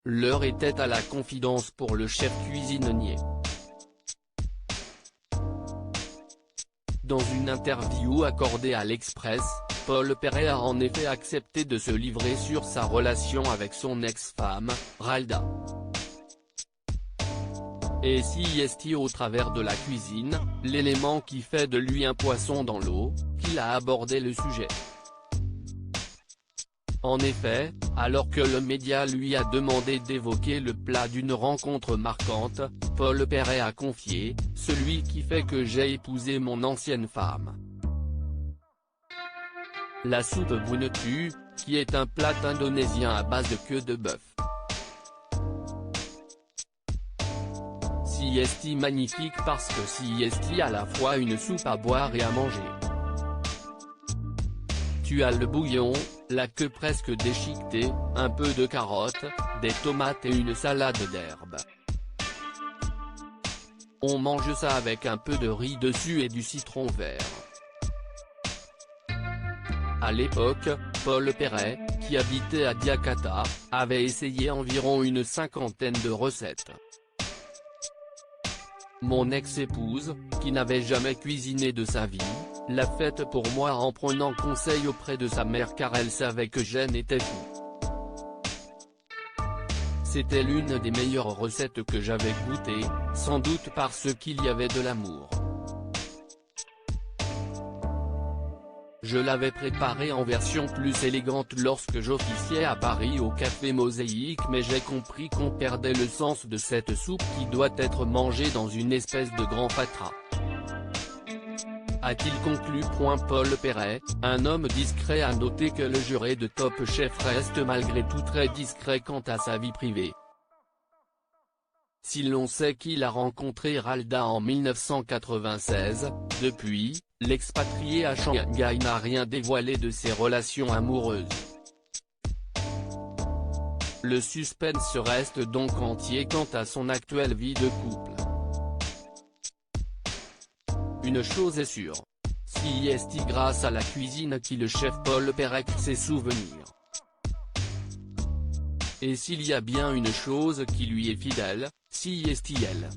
L'heure était à la confidence pour le chef cuisinier. Dans une interview accordée à l'Express, Paul Perret a en effet accepté de se livrer sur sa relation avec son ex-femme, Ralda. Et si est au travers de la cuisine, l'élément qui fait de lui un poisson dans l'eau, qu'il a abordé le sujet. En effet, alors que le média lui a demandé d'évoquer le plat d'une rencontre marquante, Paul Perret a confié « Celui qui fait que j'ai épousé mon ancienne femme ». La soupe buntu, qui est un plat indonésien à base de queue de bœuf. Siesti magnifique parce que siesti à la fois une soupe à boire et à manger. Tu as le bouillon, la queue presque déchiquetée, un peu de carottes, des tomates et une salade d'herbes. On mange ça avec un peu de riz dessus et du citron vert. À l'époque, Paul Perret, qui habitait à Jakarta, avait essayé environ une cinquantaine de recettes. Mon ex-épouse, qui n'avait jamais cuisiné de sa vie, l'a faite pour moi en prenant conseil auprès de sa mère car elle savait que je n'étais fou. C'était l'une des meilleures recettes que j'avais goûtées, sans doute parce qu'il y avait de l'amour. Je l'avais préparée en version plus élégante lorsque j'officiais à Paris au Café Mosaïque, mais j'ai compris qu'on perdait le sens de cette soupe qui doit être mangée dans une espèce de grand fatras. A-t-il conclu? Paul Perret, un homme discret, a noté que le juré de Top Chef reste malgré tout très discret quant à sa vie privée. Si l'on sait qu'il a rencontré Ralda en 1996, depuis, l'expatrié à Shanghai n'a rien dévoilé de ses relations amoureuses. Le suspense reste donc entier quant à son actuelle vie de couple. Une chose est sûre. Siesti grâce à la cuisine qui le chef Paul Perret ses souvenirs. Et s'il y a bien une chose qui lui est fidèle, siesti elle.